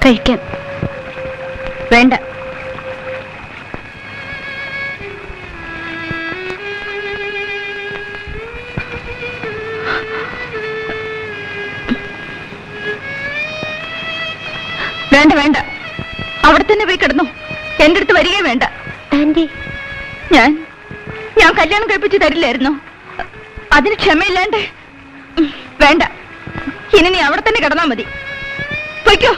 കഴിക്കാം. വേണ്ട. വേണ്ട വേണ്ട, അവിടെ തന്നെ പോയി കിടന്നു. എന്റെ അടുത്ത് വരികയെ വേണ്ട. ആന്റി, ഞാൻ കല്യാണം കഴിപ്പിച്ച് തരില്ലായിരുന്നു. അതിന് ക്ഷമയില്ലാണ്ട്. വേണ്ട, ഇനി നീ അവിടെ തന്നെ കിടന്നാ മതി. പൊയ്ക്കോ.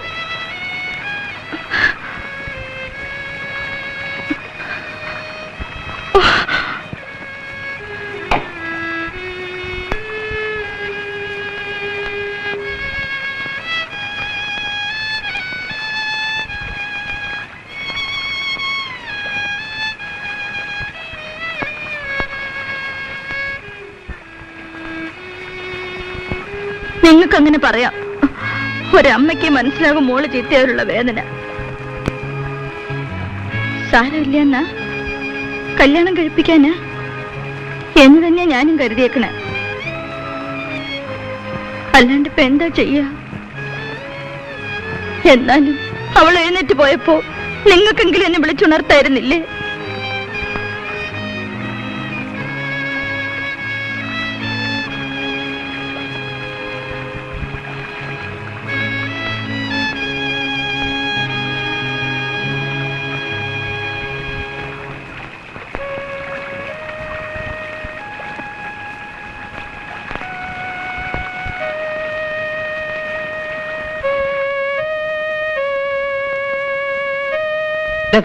നിങ്ങൾക്കങ്ങനെ പറയാം. ഒരമ്മയ്ക്ക് മനസ്സിലാകും മോള് ചീത്തയായുള്ള വേദന. സാരമില്ല എന്നാ കല്യാണം കഴിപ്പിക്കാന് എന്ന് തന്നെയാ ഞാനും കരുതിയേക്കണേ. അല്ലാണ്ട് ഇപ്പൊ എന്താ ചെയ്യാ? എന്നാലും അവൾ എഴുന്നേറ്റ് പോയപ്പോ നിങ്ങൾക്കെങ്കിലും എന്നെ വിളിച്ചുണർത്തായിരുന്നില്ലേ?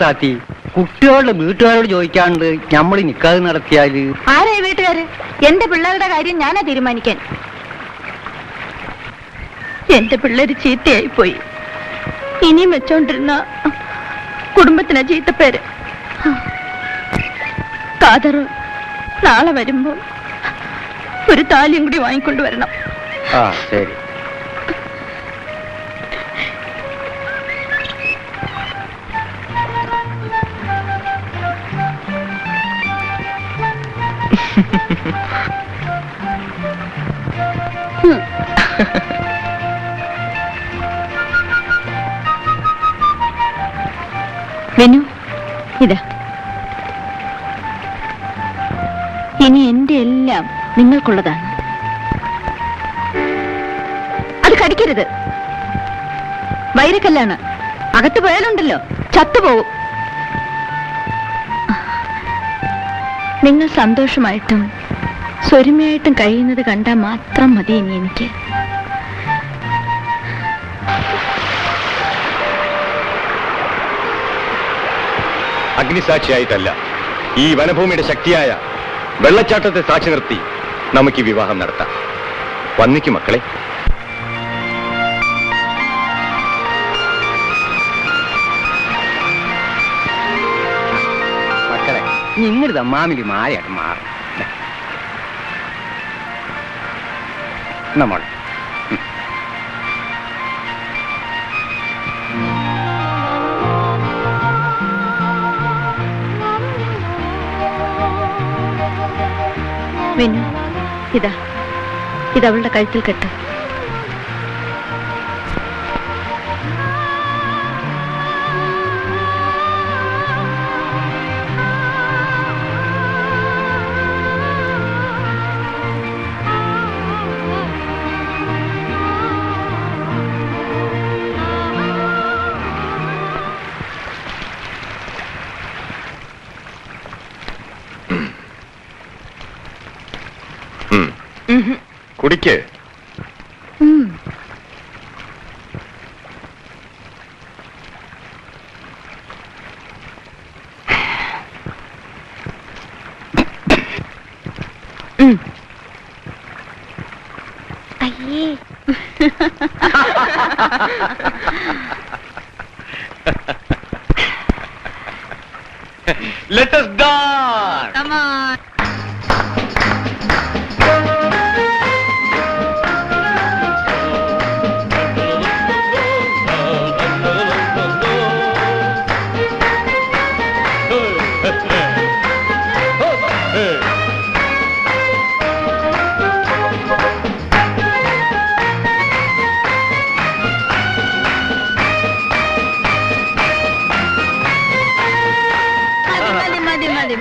താത്തി, കുട്ടികളുടെ വീട്ടുകാരോട് ചോദിക്കാണ്ട് നമ്മൾ നിക്കാതെ നടത്തിയാല്? ആരായി വീട്ടുകാര്? എന്റെ പിള്ളേരുടെ കാര്യം ഞാനാ തീരുമാനിക്കാൻ. എന്റെ പിള്ളേര് ചീത്തയായി പോയി. ഇനിയും വെച്ചോണ്ടിരുന്ന കുടുംബത്തിനാ ചീത്തപ്പേര്. കാതർ നാളെ വരുമ്പോ ഒരു താലിയും കൂടി വാങ്ങിക്കൊണ്ടുവരണം. ആ ശരി. വെനു, ഇതാ. ഇനി എന്റെ എല്ലാം നിങ്ങൾക്കുള്ളതാണ്. അത് കടിക്കരുത്. വൈരക്കല്ലാണ്. അകത്ത് പോയാലുണ്ടല്ലോ ചത്തുപോകും. നിങ്ങൾ സന്തോഷമായിട്ടും സ്വരുമയായിട്ടും കഴിയുന്നത് കണ്ടാൽ മാത്രം മതി ഇനി എനിക്ക്. അഗ്നിസാക്ഷിയായിട്ടല്ല, ഈ വനഭൂമിയുടെ ശക്തിയായ വെള്ളച്ചാട്ടത്തെ സാക്ഷി നിർത്തി നമുക്ക് ഈ വിവാഹം നടത്താം. വന്നിക്കു മക്കളെ. മക്കളെ, നിങ്ങളുടെ മാമിലി മാലയായിട്ട് മാറും. നമ്മൾ വെനു, ഇതവളുടെ കഴുത്തിൽ കെട്ട്. കുടിക്ക്. അയ്യേ. Let us dance. Come on.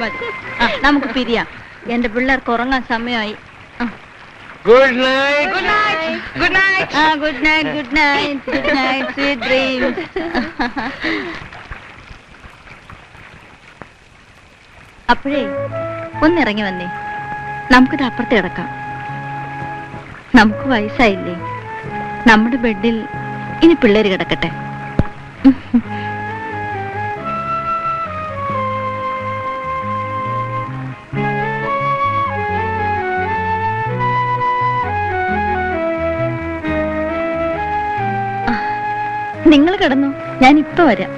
മതി മതി നമുക്ക് പിരിയാം. എന്റെ പിള്ളേർക്ക് ഉറങ്ങാൻ സമയമായി. Good night. Good night. Good night. Good night. Good night. Good night. Sweet dreams. അപ്പോഴേ ഒന്നിറങ്ങി വന്നേ, നമുക്കിത് അപ്പുറത്ത് കിടക്കാം. നമുക്ക് വയസ്സായില്ലേ, നമ്മുടെ ബെഡിൽ ഇനി പിള്ളേര് കിടക്കട്ടെ. നിങ്ങൾ കിടന്നു, ഞാൻ ഇപ്പൊ വരാം.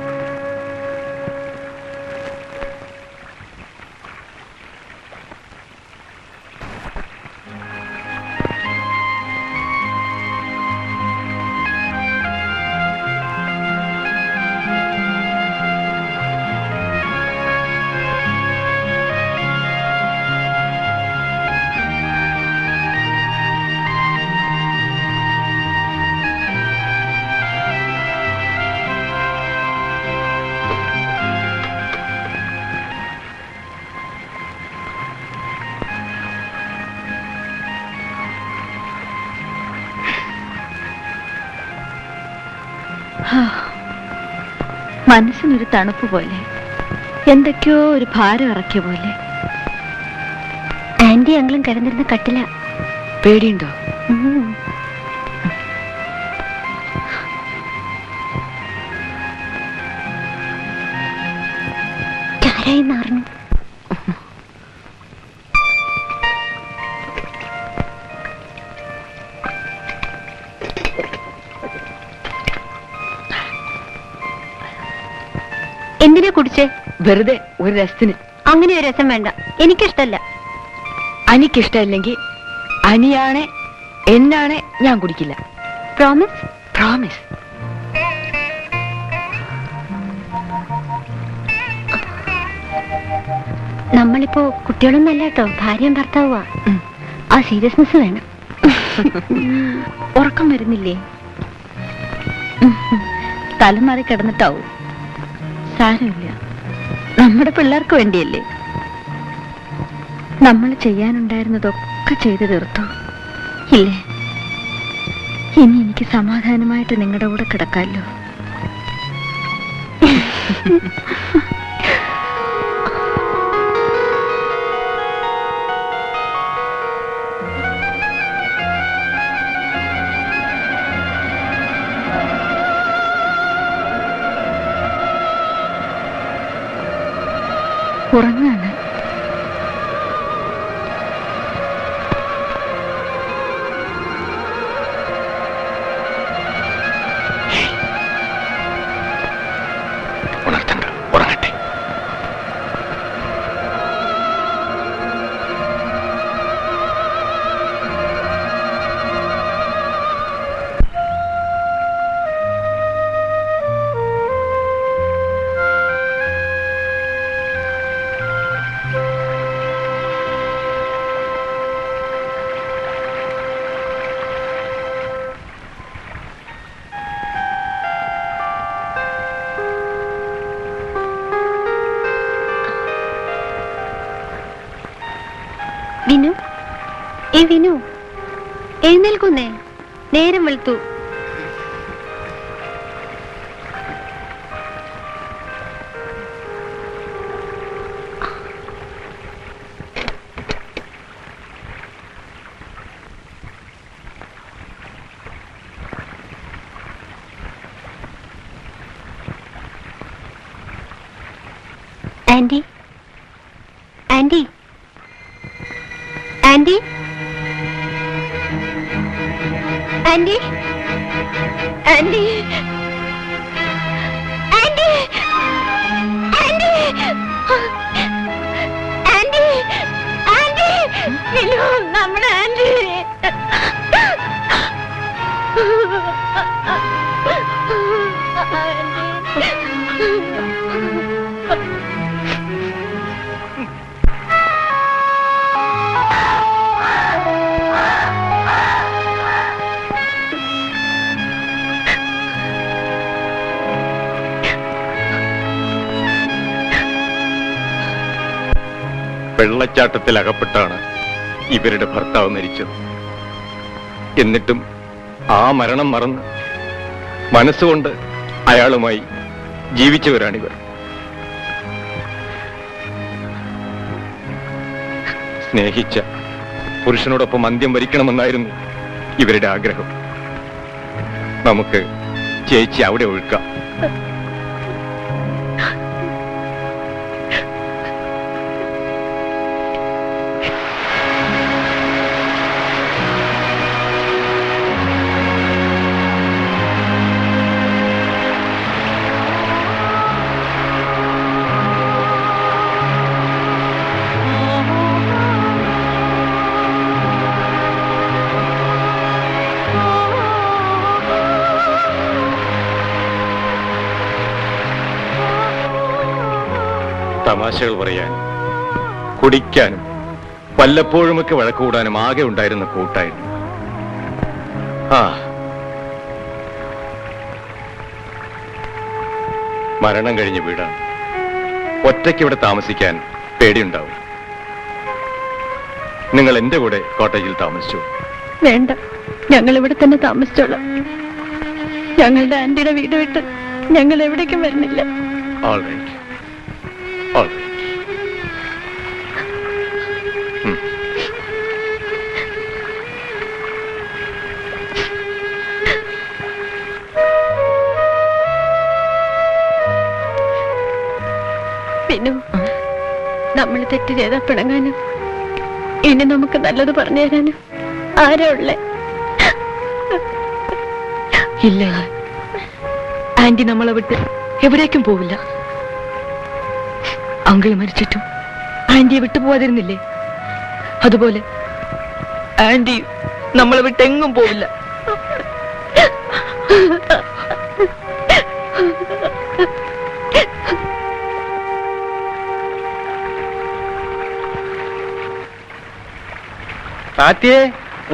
മനസ്സിനൊരു തണുപ്പ് പോലെ, എന്തൊക്കെയോ ഒരു ഭാരം ഇറക്കിയ പോലെ. ആന്റി അങ്ങളും കിടന്നിരുന്ന കട്ടില. പേടിയുണ്ടോ? ആരായിന്ന് അറിഞ്ഞു. എന്തിനാ കുടിച്ചേ? വെറുതെ ഒരു രസത്തിന്. അങ്ങനെ ഒരു രസം വേണ്ട, എനിക്കിഷ്ടല്ല. അനിക്കിഷ്ടല്ലെങ്കിൽ അനിയാണെ എന്നാണെ ഞാൻ കുടിക്കില്ല. പ്രോമിസ്? പ്രോമിസ്. നമ്മളിപ്പോ കുട്ടികളൊന്നല്ല കേട്ടോ, ഭാര്യയും ഭർത്താവുക. ആ സീരിയസ്നെസ് വേണം. ഉറക്കം വരുന്നില്ലേ? തലമാറി കിടന്നിട്ടാവും. സാരമില്ല, നമ്മുടെ പിള്ളേർക്ക് വേണ്ടിയല്ലേ. നമ്മൾ ചെയ്യാനുണ്ടായിരുന്നതൊക്കെ ചെയ്തു തീർത്തു ഇല്ലേ? ഇനി എനിക്ക് സമാധാനമായിട്ട് നിങ്ങളുടെ കൂടെ കിടക്കാമല്ലോ. ഉറങ്ങാണ്. ഉണർത്തണ്ട, ഉറങ്ങട്ടെ. വിനു, വിനു എഴുന്നേൽക്കുന്നേ, നേരം വെളുത്തു. Anti, anti, anti, anti, anti, anti, anti, anti, anti, Vinu, നമ്മുടെ ആന്റി. വെള്ളച്ചാട്ടത്തിൽ അകപ്പെട്ടാണ് ഇവരുടെ ഭർത്താവ് മരിച്ചത്. എന്നിട്ടും ആ മരണം മറന്ന് മനസ്സുകൊണ്ട് അയാളുമായി ജീവിച്ചവരാണിവർ. സ്നേഹിച്ച പുരുഷനോടൊപ്പം അന്ത്യം വരിക്കണമെന്നായിരുന്നു ഇവരുടെ ആഗ്രഹം. നമുക്ക് ചേച്ചി അവിടെ ഒഴുക്കാം. തമാശകൾ പറയാനും കുടിക്കാനും വല്ലപ്പോഴുമൊക്കെ വഴക്കുകൂടാനും ആകെ ഉണ്ടായിരുന്ന കൂട്ടായിരുന്നു. മരണം കഴിഞ്ഞ വീടാണ്. ഒറ്റയ്ക്ക് ഇവിടെ താമസിക്കാൻ പേടിയുണ്ടാവും. നിങ്ങൾ എന്റെ കൂടെ കോട്ടേജിൽ താമസിച്ചു. വേണ്ട, ഞങ്ങൾ ഇവിടെ തന്നെ താമസിച്ചോളാം. ഞങ്ങളുടെ ആന്റിയുടെ വീട് വിട്ട് ഞങ്ങൾ എവിടേക്കും വരുന്നില്ല. All right. All right. പിന്നെ നമ്മൾ തെറ്റ് ചെയ്താൽ പിണങ്ങാനും ഇനി നമുക്ക് നല്ലത് പറഞ്ഞു തരാനും ആരാ ഉള്ളേ? ഇല്ല, ആന്റി നമ്മളെ വിട്ട് എവിടേക്കും പോവില്ല. അങ്കിൾ മരിച്ചിട്ടും ആന്റിയെ വിട്ടു പോവാതിരുന്നില്ലേ? അതുപോലെ ആന്റി നമ്മളെ വിട്ട് എങ്ങും പോവില്ല. താത്തിയെ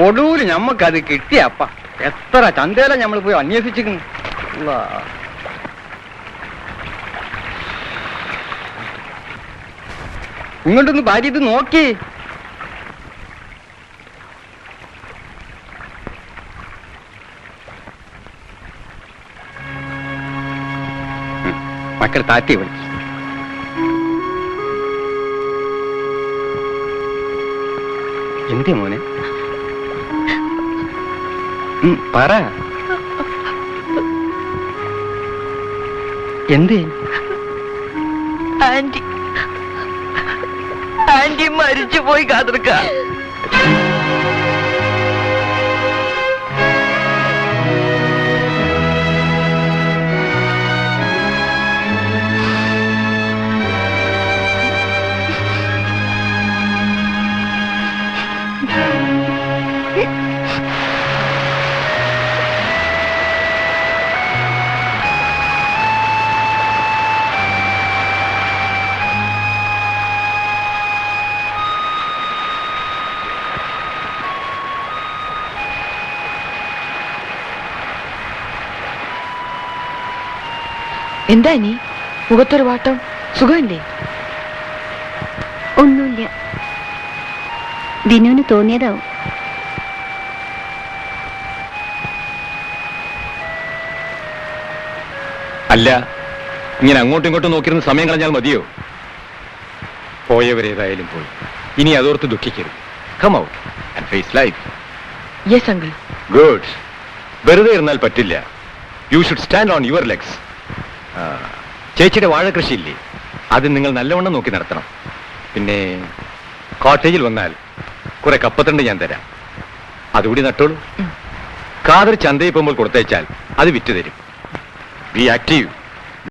ഒടൂര് ഞമ്മക്കത് കിട്ടിയപ്പ എത്ര ചന്തയില ഞമ്മൾ പോയി അന്വേഷിച്ചിരിക്കുന്നു. ഇങ്ങോട്ടൊന്ന് ഭാര്യ ഇത് നോക്കി. മക്കൾ താത്തിയെ വിളിച്ചു. എന്തേ മോനെ? പറ, എന്തേ? ആന്റി ആന്റി മരിച്ചു പോയി കാതിർക്ക. എന്താ നീ മുഖത്തൊരു വാട്ടം? സുഖമില്ലേ? ഒന്നുമില്ല, ദിനുവിന് തോന്നിയതാവും. അല്ല, ഇങ്ങനെ അങ്ങോട്ടും ഇങ്ങോട്ടും നോക്കിയിരുന്ന സമയം കളഞ്ഞാൽ മതിയോ? പോയവരേതായാലും പോയി. ഇനി അതോർത്ത് ദുഃഖിക്കരുത്. Come out and face life. Yes uncle. Good. വെറുതെ ഇരുന്നാൽ പറ്റില്ല. You should stand on your legs. ചേച്ചിയുടെ വാഴ കൃഷിയില്ലേ, അത് നിങ്ങൾ നല്ലവണ്ണം നോക്കി നടത്തണം. പിന്നെ കോട്ടേജിൽ വന്നാൽ കുറെ കപ്പത്തണ്ട് ഞാൻ തരാം, അതുകൂടി നട്ടോളൂ. കാതർ ചന്തയിൽ പോകുമ്പോൾ കൊടുത്തയച്ചാൽ അത് വിറ്റ് തരും. B active.